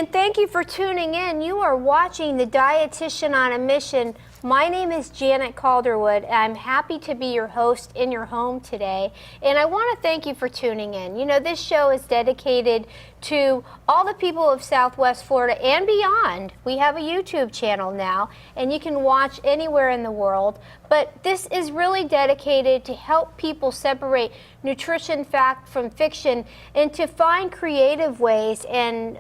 and thank you for tuning in. You are watching The Dietitian on a Mission. My name is Janet Calderwood. I'm happy to be your host in your home today, and I want to thank you for tuning in. You know, this show is dedicated to all the people of Southwest Florida and beyond. We have a YouTube channel now, and you can watch anywhere in the world, but this is really dedicated to help people separate nutrition fact from fiction and to find creative ways and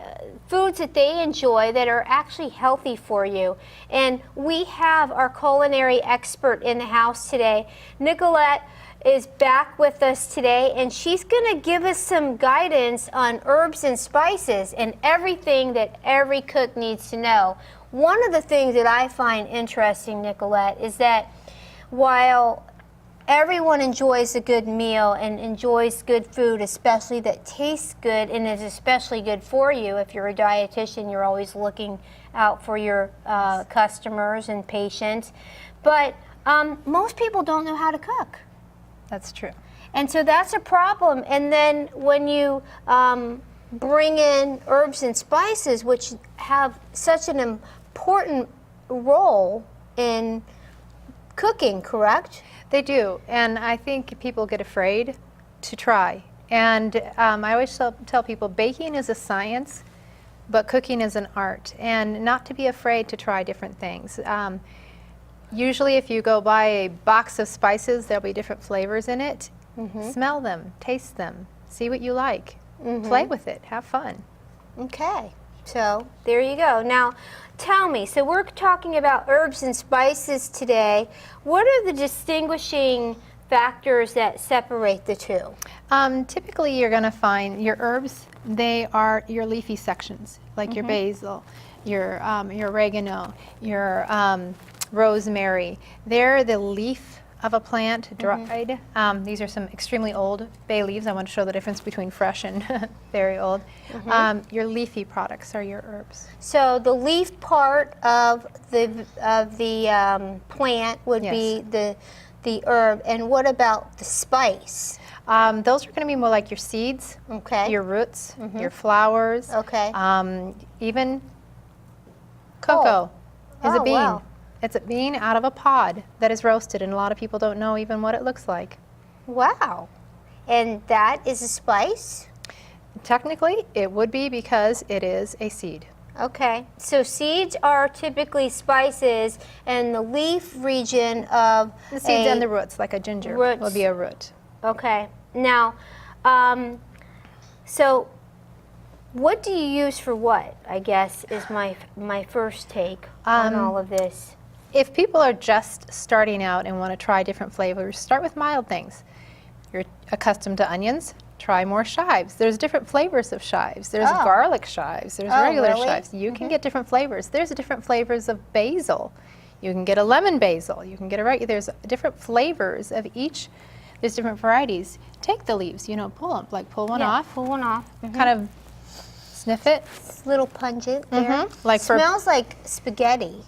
foods that they enjoy that are actually healthy for you. And we have our culinary expert in the house today. Nicolette is back with us today, and she's going to give us some guidance on herbs and spices and everything that every cook needs to know. One of the things that I find interesting, Nicolette, is that while everyone enjoys a good meal and enjoys good food, especially that tastes good and is especially good for you. If you're a dietitian, you're always looking out for your customers and patients. But most people don't know how to cook. That's true. And so that's a problem. And then when you bring in herbs and spices, which have such an important role in cooking, correct? They do, and I think people get afraid to try. And I always tell people baking is a science, but cooking is an art, and not to be afraid to try different things. Usually if you go buy a box of spices, there'll be different flavors in it. Smell them, taste them, see what you like, play with it, have fun. Okay, so there you go. Now, tell me, so we're talking about herbs and spices today. What are the distinguishing factors that separate the two? Typically you're going to find your herbs, they are your leafy sections, like your basil, your oregano, your rosemary. They're the leaf of a plant, dried. These are some extremely old bay leaves. I want to show the difference between fresh and very old. Your leafy products are your herbs. So the leaf part of the plant would be the herb, and what about the spice? Those are going to be more like your seeds, your roots, your flowers. Even cocoa is a bean. Wow. It's a bean out of a pod that is roasted, and a lot of people don't know even what it looks like. Wow. And that is a spice? Technically, it would be because it is a seed. Okay. So seeds are typically spices, and the leaf region of the seeds and the roots, like a ginger, will be a root. Okay. Now, so what do you use for what, I guess, is my first take on all of this. If people are just starting out and want to try different flavors, start with mild things. You're accustomed to onions, try more chives. There's different flavors of chives. There's garlic chives, there's regular chives. You can get different flavors. There's different flavors of basil. You can get a lemon basil. You can get a regular, there's different flavors of each. There's different varieties. Take the leaves, you know, pull them, like pull one off. Pull one off. Kind of sniff it. It's a little pungent there. Like smells like spaghetti.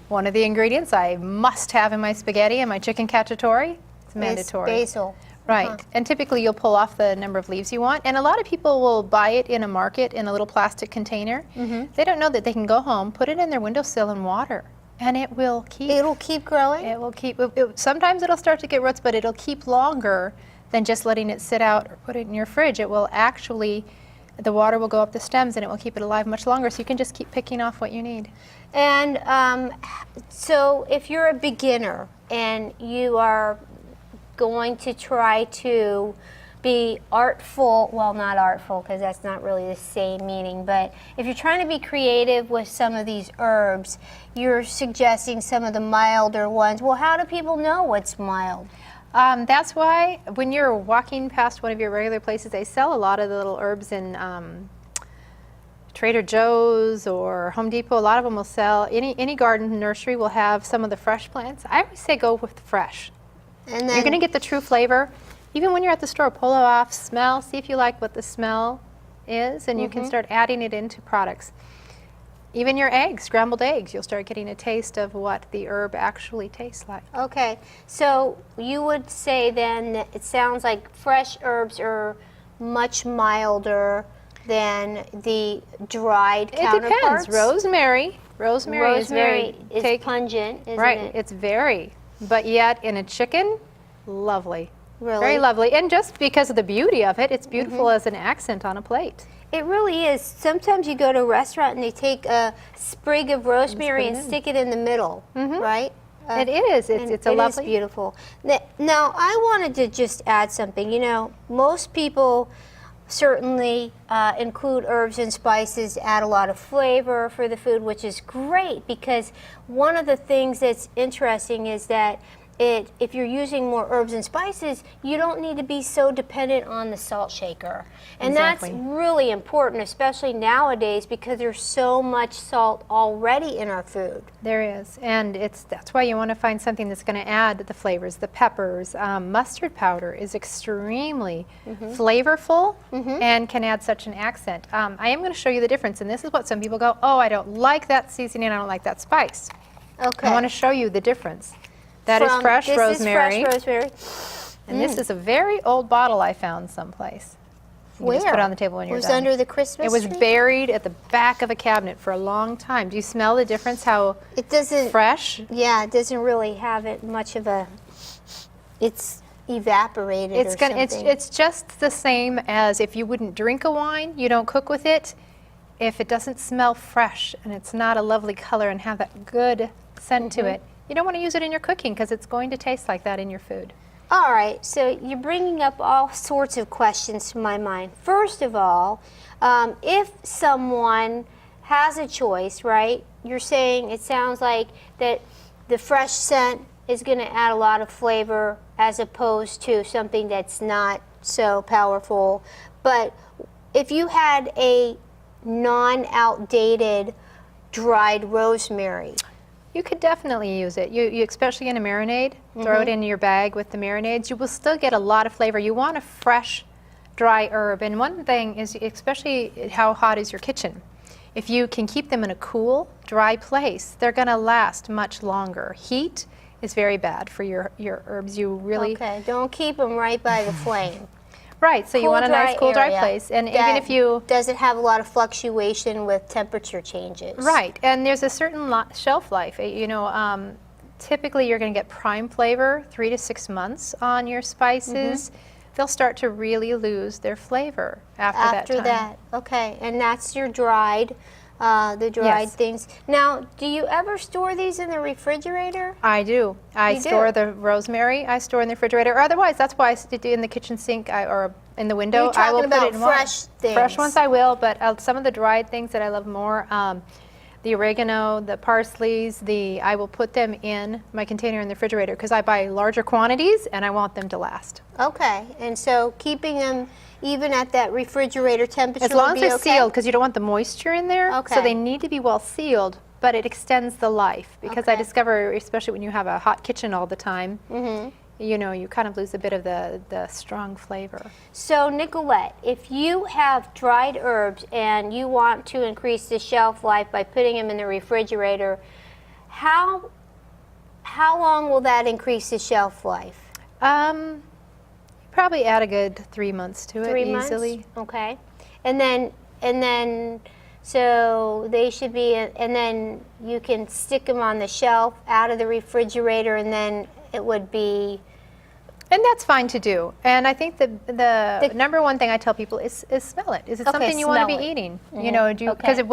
One of the ingredients I must have in my spaghetti and my chicken cacciatore, it's mandatory. Basil. Right, and typically you'll pull off the number of leaves you want, and a lot of people will buy it in a market in a little plastic container. They don't know that they can go home, put it in their windowsill in water, and it will keep. It'll keep growing? It will keep, sometimes it'll start to get roots, but it'll keep longer than just letting it sit out or put it in your fridge. It will actually, the water will go up the stems and it will keep it alive much longer, so you can just keep picking off what you need. And so if you're a beginner and you are going to try to be artful, well, not artful because that's not really the same meaning, but if you're trying to be creative with some of these herbs, you're suggesting some of the milder ones. Well, how do people know what's mild? That's why when you're walking past one of your regular places, they sell a lot of the little herbs in Trader Joe's or Home Depot. A lot of them will sell, any garden nursery will have some of the fresh plants. I always say go with fresh. And then you're going to get the true flavor. Even when you're at the store, pull it off, smell, see if you like what the smell is, and you can start adding it into products. Even your eggs, scrambled eggs, you'll start getting a taste of what the herb actually tastes like. Okay, so you would say then that it sounds like fresh herbs are much milder than the dried It counterparts? depends. Rosemary is very is pungent, isn't right. it? It's very, but yet in a chicken, lovely. Really? Very lovely. And just because of the beauty of it, it's beautiful as an accent on a plate. It really is. Sometimes you go to a restaurant and they take a sprig of rosemary and stick it in the middle, right? It is. And It's a it lovely. is beautiful. Now, I wanted to just add something. You know, most people certainly include herbs and spices, add a lot of flavor for the food, which is great because one of the things that's interesting is that if you're using more herbs and spices, you don't need to be so dependent on the salt shaker. And Exactly. that's really important, especially nowadays because there's so much salt already in our food. There is, and that's why you want to find something that's going to add the flavors. The peppers, mustard powder is extremely flavorful and can add such an accent. I am going to show you the difference, and this is what some people go, oh, I don't like that seasoning, I don't like that spice. Okay. I want to show you the difference. That is fresh rosemary, This is fresh rosemary. and this is a very old bottle I found someplace. You can just put it on the table when you're It was done. under the Christmas It was tree? buried at the back of a cabinet for a long time. Do you smell the difference? How It doesn't. fresh? Yeah, it doesn't really have it much of a. It's evaporated. It's or gonna. something. It's just the same as if you wouldn't drink a wine, you don't cook with it. If it doesn't smell fresh and it's not a lovely color and have that good scent to it, you don't want to use it in your cooking because it's going to taste like that in your food. All right, so you're bringing up all sorts of questions to my mind. First of all, if someone has a choice, right? You're saying it sounds like that the fresh scent is going to add a lot of flavor as opposed to something that's not so powerful. But if you had a non-outdated dried rosemary, You could definitely use it. You especially in a marinade, throw it in your bag with the marinades. You will still get a lot of flavor. You want a fresh, dry herb. And one thing is, especially how hot is your kitchen. If you can keep them in a cool, dry place, they're going to last much longer. Heat is very bad for your herbs. You really okay, don't keep them right by the flame. right. So you want a nice, cool, dry area place. And even that if you doesn't have a lot of fluctuation with temperature changes. right, and there's a certain shelf life. You know, typically you're going to get prime flavor 3 to 6 months on your spices. They'll start to really lose their flavor after that time. Okay, and that's your dried, the dried Yes. things. Now, do you ever store these in the refrigerator? I do. I You store do? the rosemary. I store in the refrigerator. Or otherwise, that's why I stick it in the kitchen sink or in the window. You're I will talking put about it in water. fresh things. Fresh ones I will, but some of the dried things that I love more, the oregano, the parsleys, I will put them in my container in the refrigerator because I buy larger quantities and I want them to last. Okay, and so keeping them even at that refrigerator temperature As long would as be they're okay? sealed, because you don't want the moisture in there. Okay. So they need to be well sealed, but it extends the life. Because I Okay. discover, especially when you have a hot kitchen all the time, you know, you kind of lose a bit of the strong flavor. So, Nicolette, if you have dried herbs and you want to increase the shelf life by putting them in the refrigerator, how long will that increase the shelf life? Probably add a good 3 months to it 3 months? easily. Okay. And then, so they should be, and then you can stick them on the shelf out of the refrigerator, and then it would be. And that's fine to do. And I think the number one thing I tell people is smell it. Is it Okay, something you want to smell be it. eating? You know, because Okay. of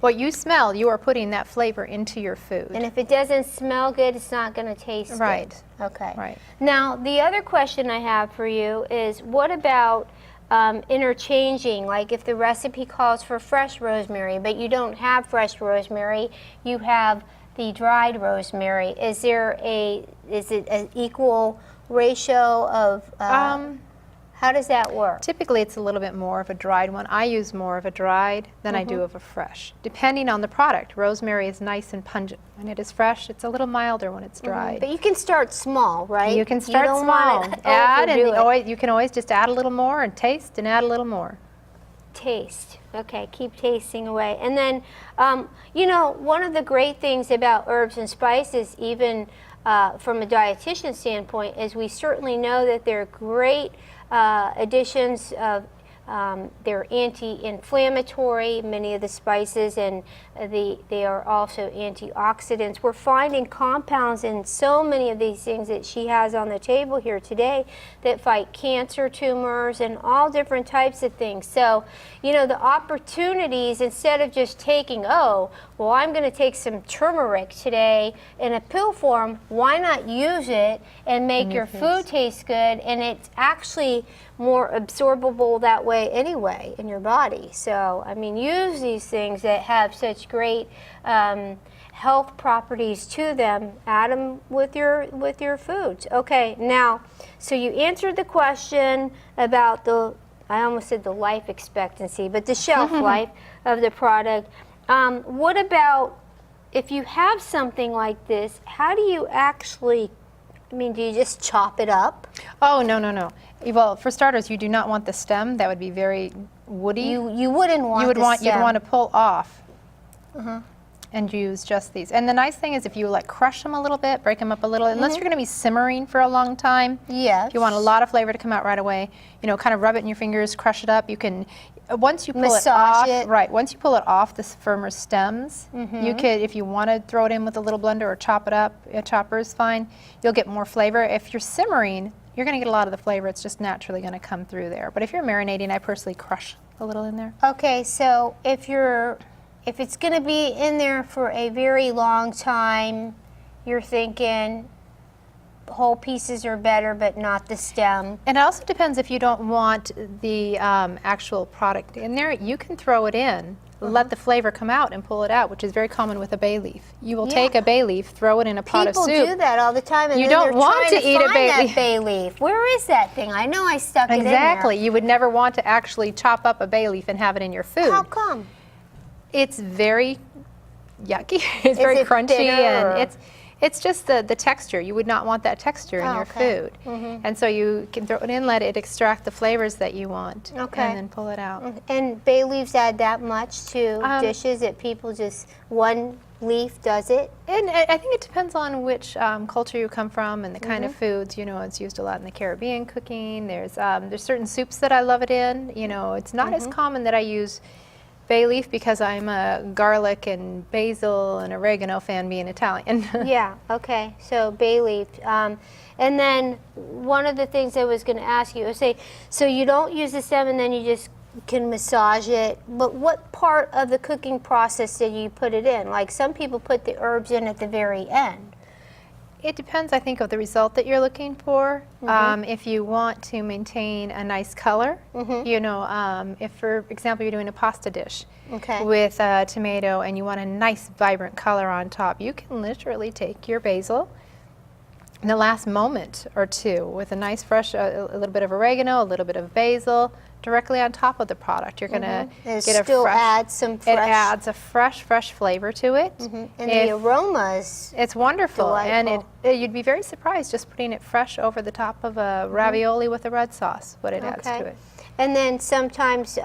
what you smell, you are putting that flavor into your food. And if it doesn't smell good, it's not going to taste Right. good. Okay. Right. Now, the other question I have for you is what about interchanging? Like if the recipe calls for fresh rosemary, but you don't have fresh rosemary, you have the dried rosemary. Is it an equal ratio of, how does that work? Typically, it's a little bit more of a dried one. I use more of a dried than I do of a fresh, depending on the product. Rosemary is nice and pungent. When it is fresh, it's a little milder when it's dried. But you can start small, right? You can start don't small. want to Add, and overdo it. you can always just add a little more and taste and add a little more. Taste. Okay, keep tasting away. And then, you know, one of the great things about herbs and spices, even from a dietitian standpoint, is we certainly know that they're great additions of they're anti-inflammatory, many of the spices, and they are also antioxidants. We're finding compounds in so many of these things that she has on the table here today that fight cancer, tumors, and all different types of things. So, you know, the opportunities, instead of just taking, oh, well, I'm going to take some turmeric today in a pill form, why not use it and make your food taste good? And it's actually more absorbable that way anyway in your body. So, I mean, use these things that have such great health properties to them. Add them with your foods. Okay, now, so you answered the question about I almost said the life expectancy, but the shelf life of the product. What about if you have something like this, how do you actually, I mean, do you just chop it up? Oh, no, no, no. Well, for starters, you do not want the stem. That would be very woody. You wouldn't want You'd stem. want to pull off and use just these. And the nice thing is if you like crush them a little bit, break them up a little, unless you're going to be simmering for a long time. Yes. If you want a lot of flavor to come out right away, you know, kind of rub it in your fingers, crush it up. You can, once you pull Massage it off, it. right, once you pull it off the firmer stems, you could, if you want to throw it in with a little blender or chop it up, a chopper is fine, you'll get more flavor. If you're simmering, you're going to get a lot of the flavor. It's just naturally going to come through there. But if you're marinating, I personally crush a little in there. Okay, so if it's going to be in there for a very long time, you're thinking whole pieces are better, but not the stem. And it also depends if you don't want the actual product in there. You can throw it in, let the flavor come out, and pull it out, which is very common with a bay leaf. You will take a bay leaf, throw it in a pot of soup. People do that all the time, and You then don't they're want trying to eat a find bay that leaf. bay leaf. Where is that thing? I know I stuck it in there. Exactly. You would never want to actually chop up a bay leaf and have it in your food. How come? It's very yucky. It's very it crunchy, bitter, or- and it's just the texture. You would not want that texture in your okay. food. And so you can throw it in, let it extract the flavors that you want, Okay. and then pull it out. And bay leaves add that much to dishes that people just, one leaf does it? And I think it depends on which culture you come from and the kind of foods. You know, it's used a lot in the Caribbean cooking. There's certain soups that I love it in. You know, it's not as common that I use bay leaf because I'm a garlic and basil and oregano fan, being Italian. Yeah, okay, so bay leaf. And then one of the things I was going to ask you, so you don't use the stem and then you just can massage it, but what part of the cooking process did you put it in? Like some people put the herbs in at the very end. It depends, I think, of the result that you're looking for. If you want to maintain a nice color, you know, if, for example, you're doing a pasta dish with tomato and you want a nice, vibrant color on top, you can literally take your basil in the last moment or two with a nice, fresh, a little bit of oregano, a little bit of basil, directly on top of the product. You're going to get a still fresh, adds some fresh. it adds a fresh flavor to it. And the aromas. It's wonderful, and Delightful. you'd be very surprised just putting it fresh over the top of a ravioli with a red sauce, what it adds to it. And then sometimes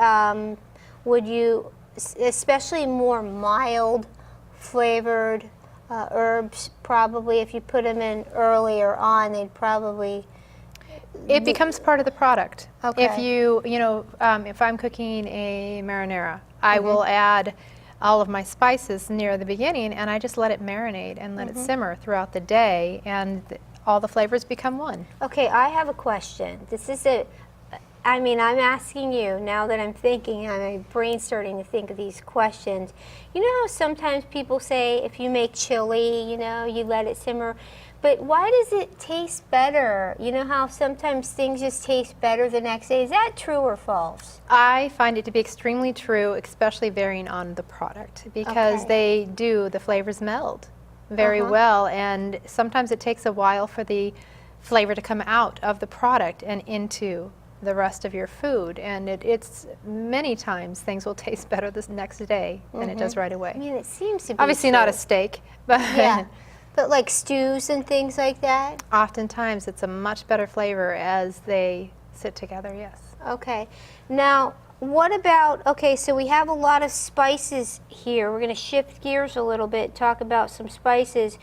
would you, especially more mild flavored herbs, probably if you put them in earlier on, they'd probably... It becomes part of the product. Okay. If you know, if I'm cooking a marinara, I will add all of my spices near the beginning, and I just let it marinate and let it simmer throughout the day, and all the flavors become one. Okay, I have a question. This is I mean, I'm asking you now that I'm thinking, my brain's starting to think of these questions. You know how sometimes people say if you make chili, you know, you let it simmer, but why does it taste better? You know how sometimes things just taste better the next day? Is that true or false? I find it to be extremely true, especially varying on the product, because the flavors meld very well, and sometimes it takes a while for the flavor to come out of the product and into the rest of your food, and it's many times things will taste better the next day than it does right away. I mean, it seems to be Obviously not a true. steak, but Yeah, but like stews and things like that? oftentimes it's a much better flavor as they sit together, yes. Okay. Now, what about, okay, so we have a lot of spices here. We're going to shift gears a little bit, talk about some spices.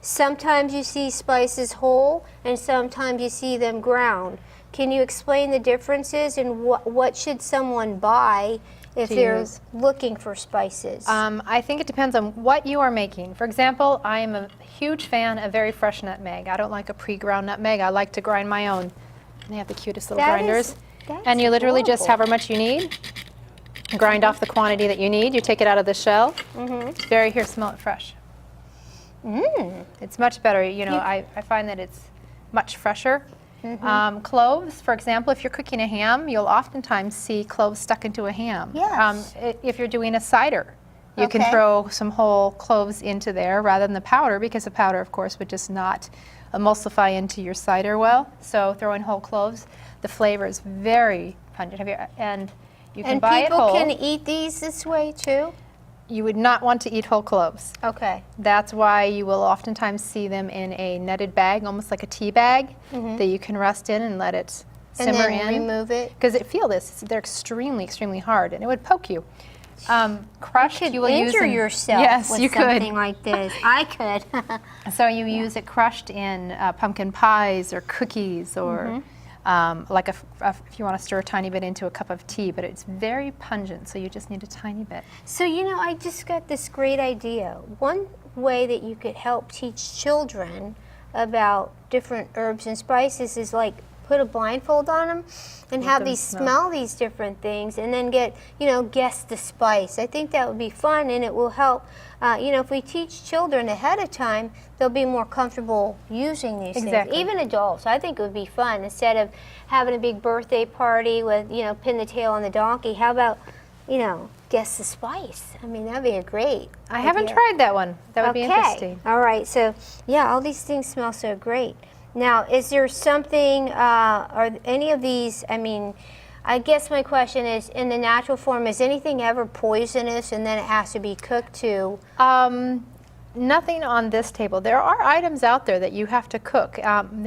Sometimes you see spices whole, and sometimes you see them ground. Can you explain the differences and what should someone buy if they're looking for spices? I think it depends on what you are making. For example, I am a huge fan of very fresh nutmeg. I don't like a pre-ground nutmeg. I like to grind my own. And they have the cutest little grinders. And you literally just have how much you need. Grind off the quantity that you need. You take it out of the shell. It's very, here, smell it fresh. It's much better. You know, I find that it's much fresher. Cloves, for example, if you're cooking a ham, you'll oftentimes see cloves stuck into a ham. Yes. If you're doing a cider, you can throw some whole cloves into there rather than the powder, because the powder, of course, would just not emulsify into your cider well. So throw in whole cloves. The flavor is very pungent. And you can buy it whole. And people can eat these this way too? You would not want to eat whole cloves. Okay. That's why you will oftentimes see them in a netted bag, almost like a tea bag, that you can rest in and let it simmer in. And then remove it? Because feel this, they're extremely, extremely hard, and it would poke you. Crushed, you will use injure yourself with you something like this. I could. So you use it crushed in pumpkin pies or cookies, or like if you want to stir a tiny bit into a cup of tea, but it's very pungent, so you just need a tiny bit. So, you know, I just got this great idea. One way that you could help teach children about different herbs and spices is like put a blindfold on them and have these smell these different things, and then guess the spice. I think that would be fun, and it will help. If we teach children ahead of time, they'll be more comfortable using these things. Even adults, I think it would be fun. Instead of having a big birthday party with, pin the tail on the donkey, how about, guess the spice? I mean, that'd be a great I haven't tried that one. That would be interesting. All right. So, yeah, all these things smell so great. Now, is there something, are any of these, I guess my question is, in the natural form, is anything ever poisonous and then it has to be cooked too? Nothing on this table. There are items out there that you have to cook. I'm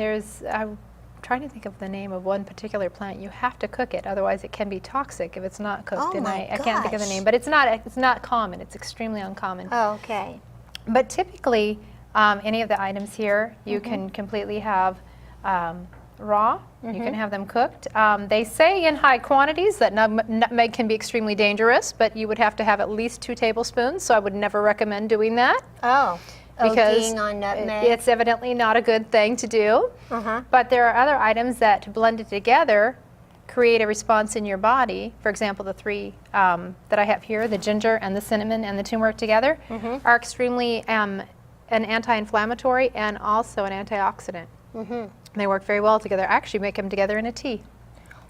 trying to think of the name of one particular plant. You have to cook it, otherwise it can be toxic if it's not cooked. Oh, I can't think of the name, but it's not common. It's extremely uncommon. Oh, okay. But typically, any of the items here, you can completely have raw. You can have them cooked. They say in high quantities that nutmeg can be extremely dangerous, but you would have to have at least 2 tablespoons, so I would never recommend doing that. Oh, because on nutmeg. It's evidently not a good thing to do. But there are other items that, blended together, create a response in your body. For example, the 3 that I have here, the ginger and the cinnamon and the turmeric together, are extremely an anti-inflammatory and also an antioxidant. They work very well together. I actually make them together in a tea.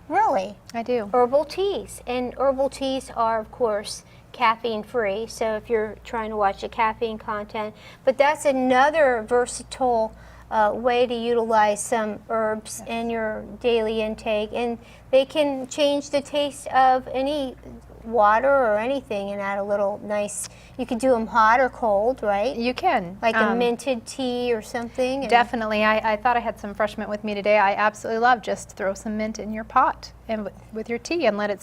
Really? I do. Herbal teas. And herbal teas are, of course, caffeine free. So if you're trying to watch the caffeine content. But that's another versatile way to utilize some herbs in your daily intake. And they can change the taste of any water or anything and add a little nice, you could do them hot or cold, right? You can. Like a minted tea or something? Definitely. I thought I had some fresh mint with me today. I absolutely love just throw some mint in your pot and with your tea and let it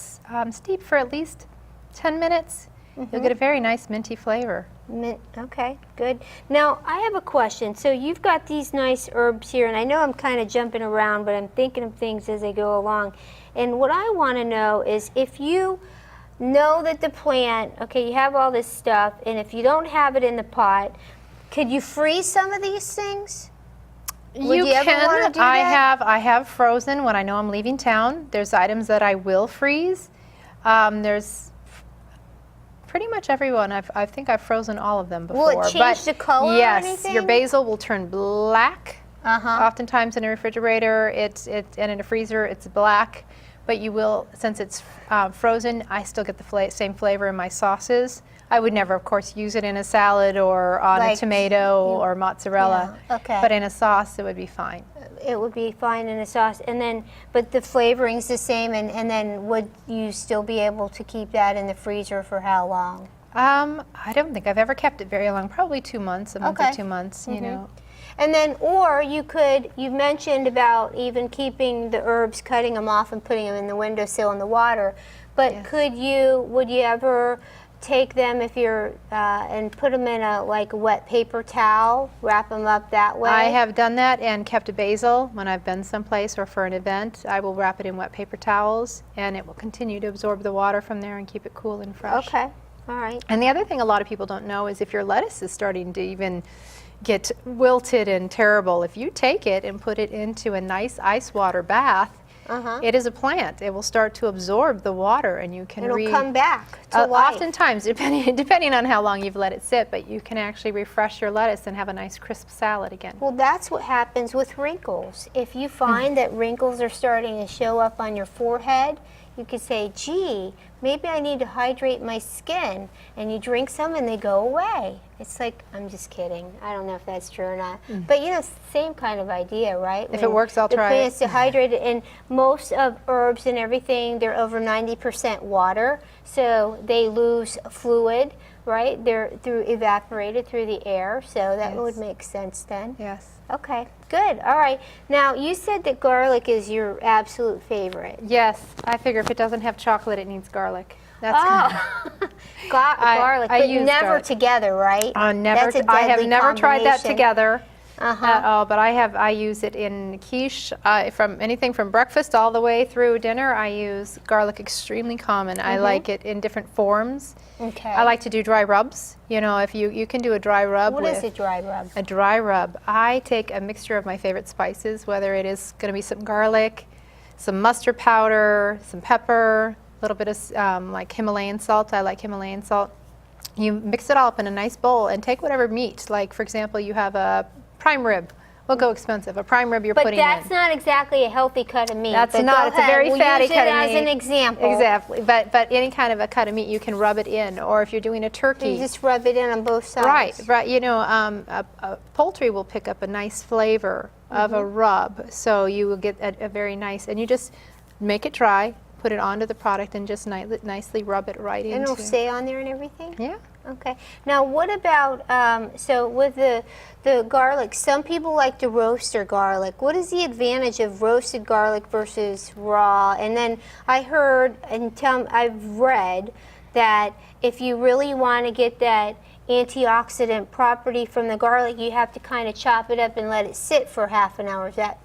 steep for at least 10 minutes. You'll get a very nice minty flavor. Mint, okay, good. Now, I have a question. So you've got these nice herbs here, and I know I'm kind of jumping around, but I'm thinking of things as I go along. And what I want to know is if you know that the plant, okay, you have all this stuff, and if you don't have it in the pot, could you freeze some of these things? Would you ever want to do that? I have frozen when I know I'm leaving town. There's items that I will freeze. There's pretty much everyone. I think I've frozen all of them before. Will it change the color or yes, anything? your basil will turn black. Oftentimes in a refrigerator, and in a freezer, it's black. But you will, since it's frozen, I still get the same flavor in my sauces. I would never, of course, use it in a salad or on a tomato or mozzarella. Yeah, okay. But in a sauce, it would be fine. It would be fine in a sauce. And then, but the flavoring's the same, and then would you still be able to keep that in the freezer for how long? I don't think I've ever kept it very long. Probably 2 months, a month or 2 months, you know. And then, or you mentioned about even keeping the herbs, cutting them off and putting them in the windowsill in the water. But would you ever take them if you're and put them in a like wet paper towel, wrap them up that way? I have done that and kept a basil when I've been someplace or for an event. I will wrap it in wet paper towels, and it will continue to absorb the water from there and keep it cool and fresh. Okay, all right. And the other thing a lot of people don't know is if your lettuce is starting to even get wilted and terrible, if you take it and put it into a nice ice water bath, it is a plant. It will start to absorb the water, and you can It'll come back to life. oftentimes, depending on how long you've let it sit, but you can actually refresh your lettuce and have a nice crisp salad again. Well, that's what happens with wrinkles. If you find that wrinkles are starting to show up on your forehead, you could say, gee, maybe I need to hydrate my skin. And you drink some and they go away. It's like, I'm just kidding. I don't know if that's true or not. But you know, same kind of idea, right? If it works, I'll try it. The plant's dehydrated, and most of herbs and everything, they're over 90% water. So they lose fluid, right? They're evaporated through the air. So that would make sense then. Yes. Okay, good. All right. Now, you said that garlic is your absolute favorite. Yes, I figure if it doesn't have chocolate, it needs garlic. That's Garlic, I but use never garlic. together, right? Never. That's a I have deadly never tried that combination. together at all. But I use it in quiche, from anything from breakfast all the way through dinner. I use garlic extremely common. I like it in different forms. Okay. I like to do dry rubs. You know, if you can do a dry rub. What is a dry rub? A dry rub. I take a mixture of my favorite spices, whether it is going to be some garlic, some mustard powder, some pepper, a little bit of like Himalayan salt. I like Himalayan salt. You mix it all up in a nice bowl and take whatever meat. Like, for example, you have a prime rib. We'll go expensive. A prime rib you're But putting that's in. not exactly a healthy cut of meat. That's but not. go It's a ahead. very We'll fatty use cut it of as meat. an example. Exactly. But any kind of a cut of meat, you can rub it in. Or if you're doing a turkey. You just rub it in on both sides. Right. You know, a poultry will pick up a nice flavor of a rub, so you will get a very nice, and you just make it dry, put it onto the product, and just nicely rub it right into. And it'll stay on there and everything? Yeah. Okay. Now, what about, so with the garlic, some people like to roast their garlic. What is the advantage of roasted garlic versus raw? And then I heard, and I've read that if you really want to get that antioxidant property from the garlic, you have to kind of chop it up and let it sit for half an hour. Is that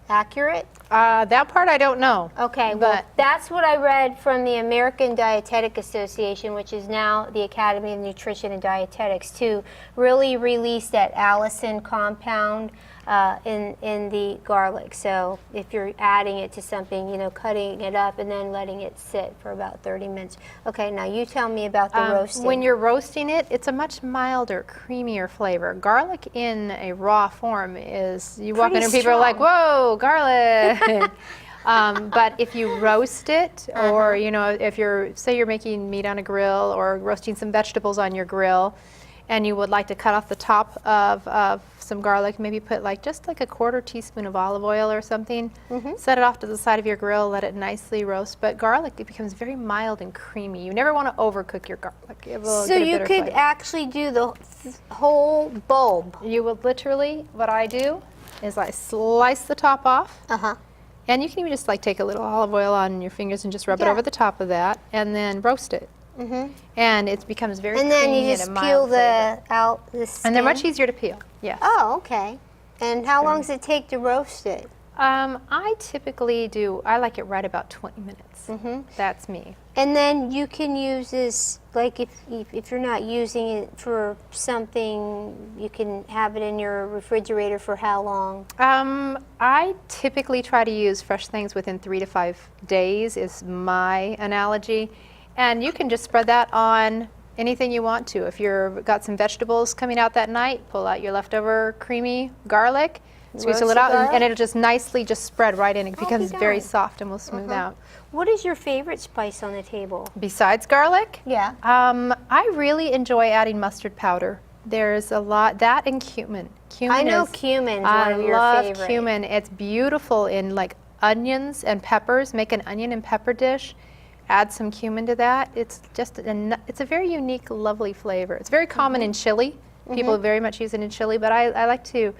accurate? That part I don't know. Okay, well, But that's what I read from the American Dietetic Association, which is now the Academy of Nutrition and Dietetics, to really release that allicin compound in the garlic. So if you're adding it to something, you know, cutting it up and then letting it sit for about 30 minutes. Okay, now you tell me about the roasting. When you're roasting it, it's a much milder, creamier flavor. Garlic in a raw form is, you walk in and people are like, whoa, garlic. But if you roast it, or you know, if say you're making meat on a grill or roasting some vegetables on your grill, and you would like to cut off the top of some garlic, maybe put just like a 1/4 teaspoon of olive oil or something, set it off to the side of your grill, let it nicely roast. But garlic, it becomes very mild and creamy. You never want to overcook your garlic. It will So get a you bitter could flavor. actually do the whole bulb. You will literally, what I do is I slice the top off. And you can even just take a little olive oil on your fingers and just rub it over the top of that, and then roast it. And it becomes very And creamy then you and just a peel mild flavor. the skin. And they're much easier to peel. Yes. Oh, okay. And how long does it take to roast it? I typically I like it right about 20 minutes. That's me. And then you can use this, like if you're not using it for something, you can have it in your refrigerator for how long? I typically try to use fresh things within 3 to 5 days is my analogy. And you can just spread that on anything you want to. If you've got some vegetables coming out that night, pull out your leftover creamy garlic, squeeze a Roasted little out, garlic? and it'll just nicely just spread right in. It becomes very darned. soft and will smooth out. What is your favorite spice on the table? Besides garlic, Yeah. I really enjoy adding mustard powder. There's a lot, that and cumin. I know cumin's one of your I favorite. love cumin. It's beautiful in onions and peppers. Make an onion and pepper dish. Add some cumin to that. It's just it's a very unique, lovely flavor. It's very common in chili. People very much use it in chili, but I like to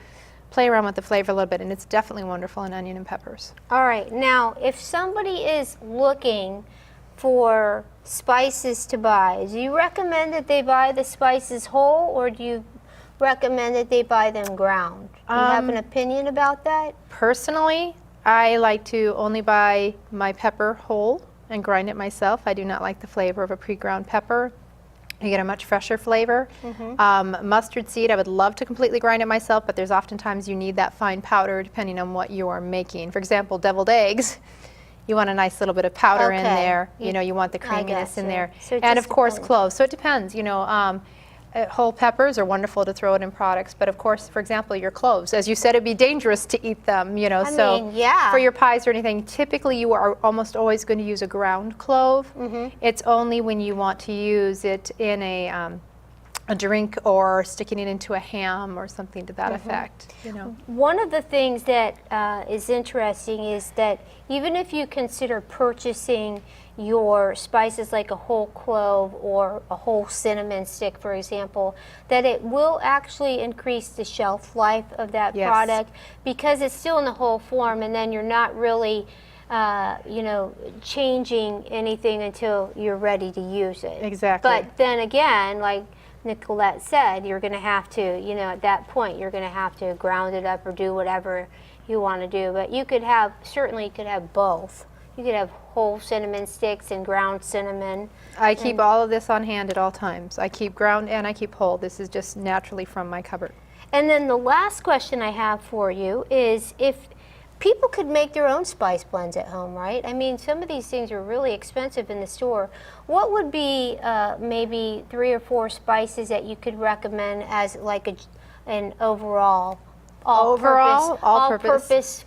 play around with the flavor a little bit, and it's definitely wonderful in onion and peppers. All right. Now, if somebody is looking for spices to buy, do you recommend that they buy the spices whole, or do you recommend that they buy them ground? Do you have an opinion about that? Personally, I like to only buy my pepper whole and grind it myself. I do not like the flavor of a pre-ground pepper. You get a much fresher flavor. Mustard seed, I would love to completely grind it myself, but there's oftentimes you need that fine powder depending on what you are making. For example, deviled eggs, you want a nice little bit of powder in Okay. there. You know, you want the creaminess in gotcha. there. So it And just of course, depends. cloves. So it depends, you know. Whole peppers are wonderful to throw it in products, but of course, for example, your cloves, as you said, it'd be dangerous to eat them, you know. I So mean, yeah. for your pies or anything, typically you are almost always going to use a ground clove. It's only when you want to use it in a drink or sticking it into a ham or something to that effect, you know. One of the things that is interesting is that even if you consider purchasing your spices like a whole clove or a whole cinnamon stick, for example, that it will actually increase the shelf life of that Yes. product because it's still in the whole form, and then you're not really you know, changing anything until you're ready to use it. Exactly. But then again, like Nicolette said, you're going to have to, you know, at that point, you're going to have to ground it up or do whatever you want to do. But you could have, certainly you could have both. You could have whole cinnamon sticks and ground cinnamon. I keep all of this on hand at all times. I keep ground and I keep whole. This is just naturally from my cupboard. And then the last question I have for you is if people could make their own spice blends at home, right? I mean, some of these things are really expensive in the store. What would be maybe 3 or 4 spices that you could recommend as like an overall, all-purpose?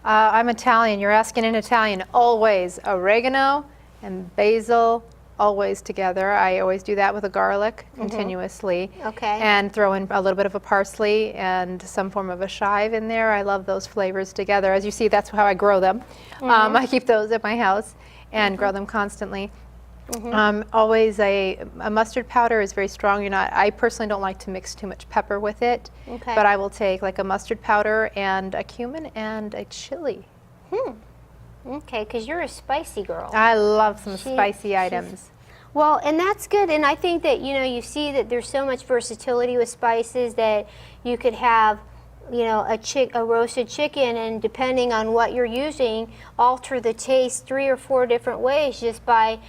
I'm Italian. You're asking in Italian. Always oregano and basil, always together. I always do that with a garlic continuously. Okay. And throw in a little bit of a parsley and some form of a chive in there. I love those flavors together. As you see, that's how I grow them. I keep those at my house and grow them constantly. Always a mustard powder is very strong. I personally don't like to mix too much pepper with it, Okay. but I will take like a mustard powder and a cumin and a chili. Okay, because you're a spicy girl. I love some She- spicy she's- items. Well, and that's good. And I think that, you know, you see that there's so much versatility with spices that you could have, you know, a roasted chicken, and depending on what you're using, alter the taste 3 or 4 different ways just by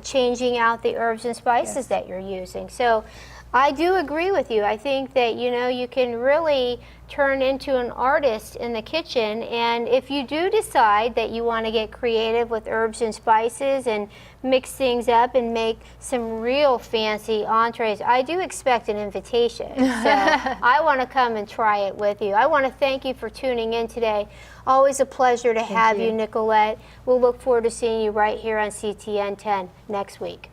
changing out the herbs and spices that you're using. So I do agree with you. I think that, you know, you can really turn into an artist in the kitchen, and if you do decide that you want to get creative with herbs and spices and mix things up and make some real fancy entrees, I do expect an invitation. So I want to come and try it with you. I want to thank you for tuning in today. Always a pleasure to have you, Nicolette. We'll look forward to seeing you right here on CTN 10 next week.